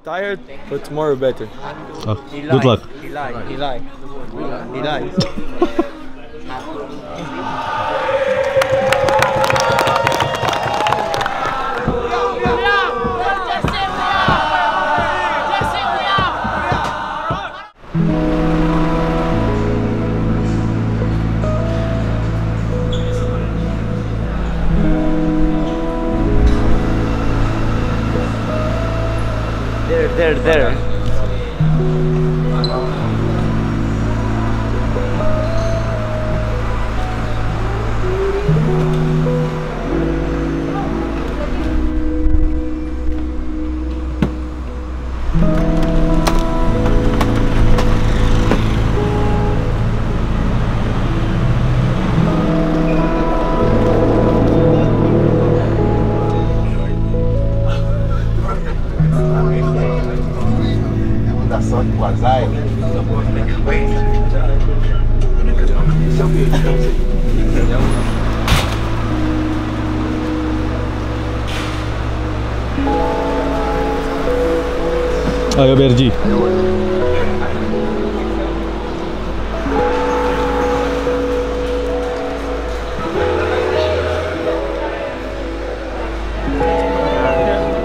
Tired, but tomorrow better. Oh, good luck. He lied. There. Ayo Berji.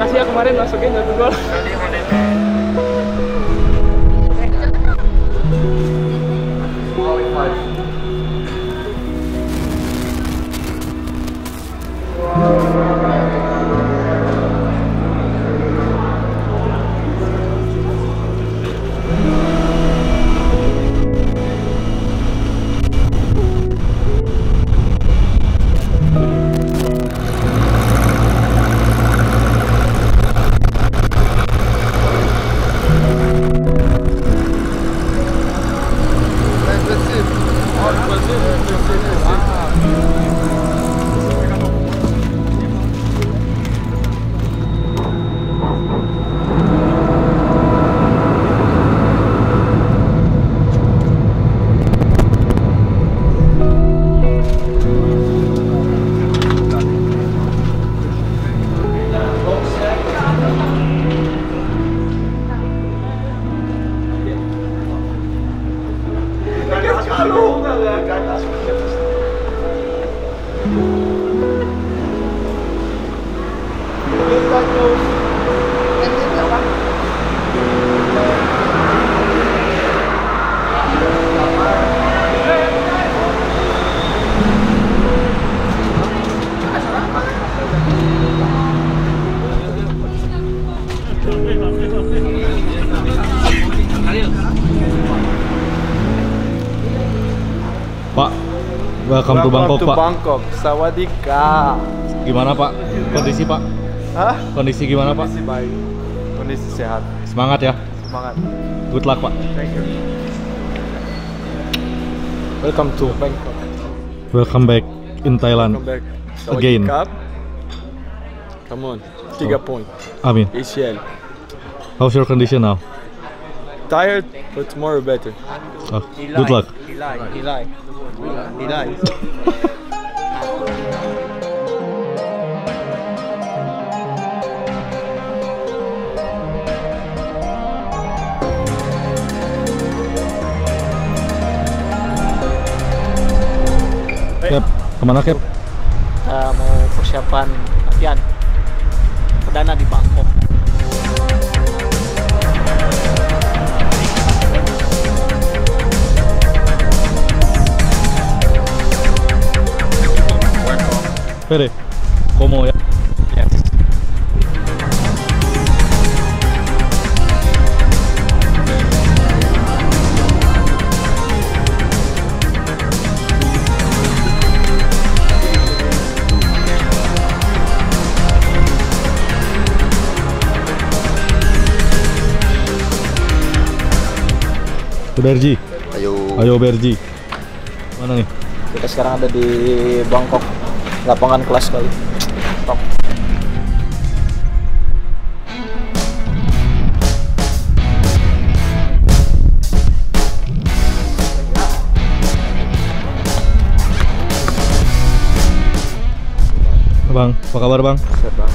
Kasih ya kemarin masukin 1 gol. Pak, welcome to Bangkok, Pak. Bangkok, sawadika. Gimana Pak? Kondisi Pak? Hah? Kondisi gimana Pak? Kondisi baik, kondisi sehat. Semangat ya. Semangat. Good luck Pak. Thank you. Welcome to Bangkok. Welcome back in Thailand. Welcome back. Again. Cup. Come on, 3 points. Amin. ACL. How's your condition now? Tired, but tomorrow better. Oh, good luck. He lied. Kep, kemana Kep? Mau persiapan latihan perdana di Bangkok. Pere, Como ya? Yes. Berji. Ayo Berji. Mana nih? Kita sekarang ada di Bangkok, lapangan kelas kali. Top. Bang, apa kabar Bang? Siap, Bang.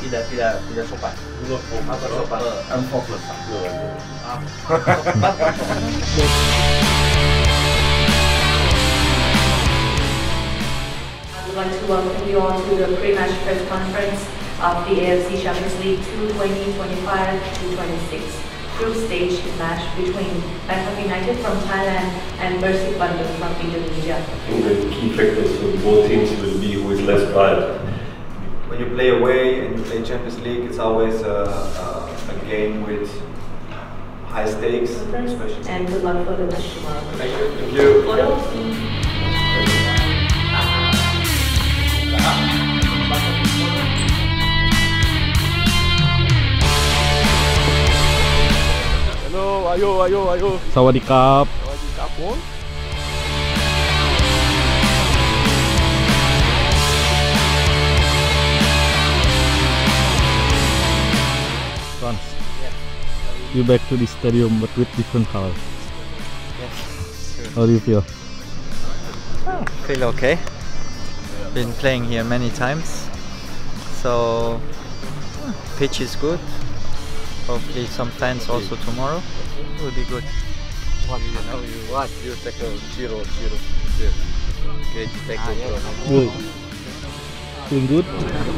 tidak sopan. Apa sopan? Unfocus. I would like to welcome you all to the pre-match press conference of the AFC Champions League 2025-26 group stage match between Bangkok United from Thailand and Persib Bandung from Indonesia. I think the key factors for both teams will be who is less tired. When you play away and you play Champions League, it's always a game with high stakes. Especially. And good luck for the match tomorrow. Thank you. Photos. Hello, ayo. Sawadikap. Frans, you back to the stadium but with different colors. Yes. How do you feel? Feel okay. Been playing here many times, so pitch is good. Hopefully some fans also tomorrow. It will be good. What you tackle 0-0. Great tackle, bro. Good. Feeling good?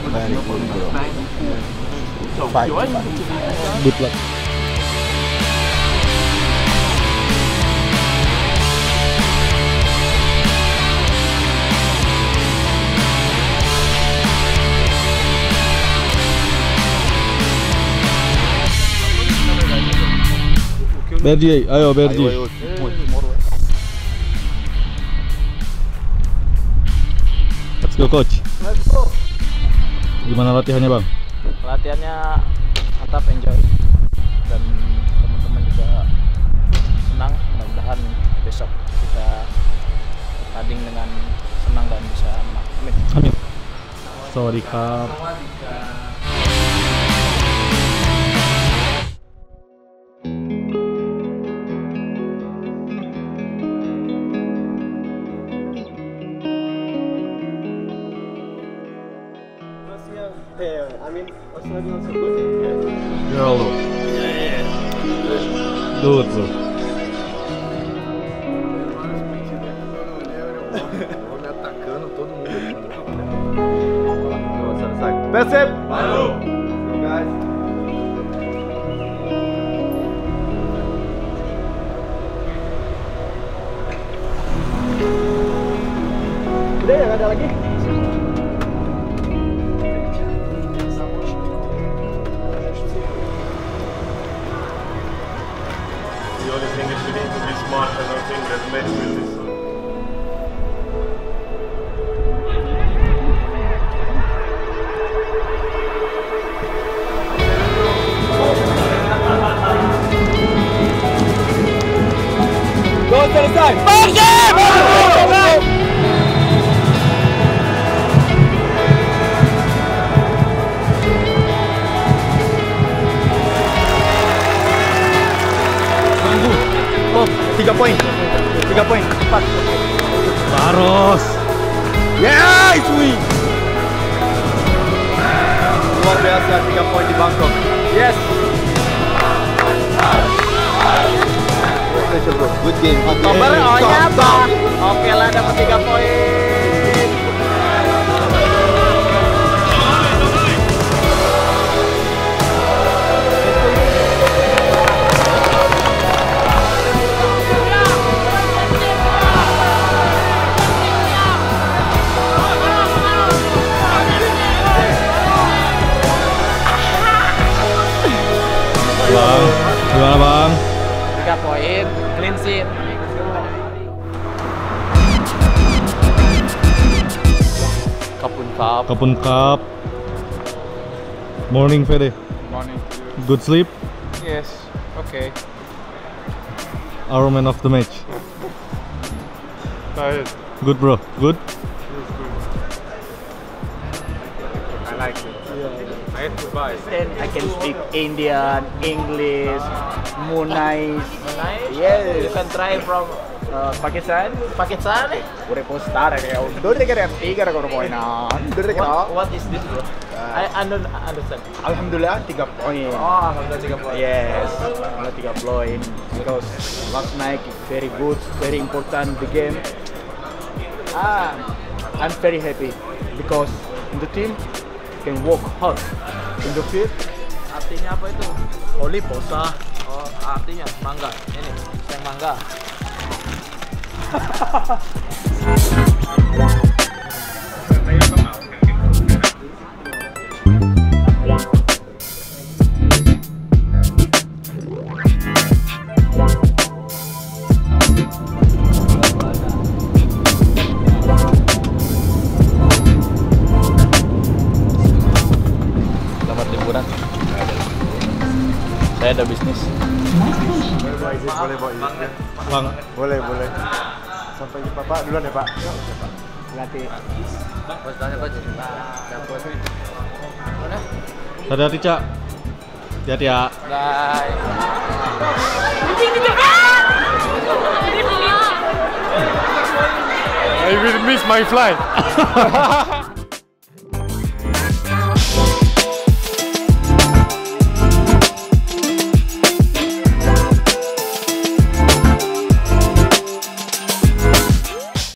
Very good, bro. Fight. Good luck. Berji, ayo Berji. Let's go coach. Let's go. Gimana latihannya bang? Latihannya mantap, enjoy. Dan teman-teman juga senang. Mudah-mudahan besok kita bertanding dengan senang dan bisa menang. Amin. Amin. Sawadikap. Australia also good. Hello. Good bro. Me atacando todo mundo. Persib! Guys. Udah ya, nggak ada lagi? The only thing is we need to be smart. I don't think that match will be so. Gol selesai! Oh, 3 poin. 3 poin. 4. Baros. Yes, win! Luar biasa 3 poin di Bangkok. Yes! Good game. Nomornya O-nya apa? Oke lah, dapat 3 poin. Bang, gimana bang? 3 poin, clean sheet. Kapun Cup. Morning Fede. Morning. Good sleep. Yes, okay. Our man of the match. Tired. Good bro. Good. I like it. I have to buy. Then I can speak Indian, English, Munais. Yes. You can try from Pakistan udah postar ya udah dikira tiga kalau poinnya udah dikira What is this, bro? I don't understand. alhamdulillah 3 poin Oh, alhamdulillah 3 poin. yes alhamdulillah 3 poin because last night is very good very important the game I'm very happy because the team can work hard in the field. Artinya apa itu? Oli posa. Oh, artinya mangga. Ini, yang mangga. Selamat liburan. Saya ada bisnis. Boleh, Pak. Bang, Boleh. Sampai jumpa, Pak. Duluan ya, Pak. Latih. hati-hati Cak. Hati-hati ya. Bye. I will miss my flight.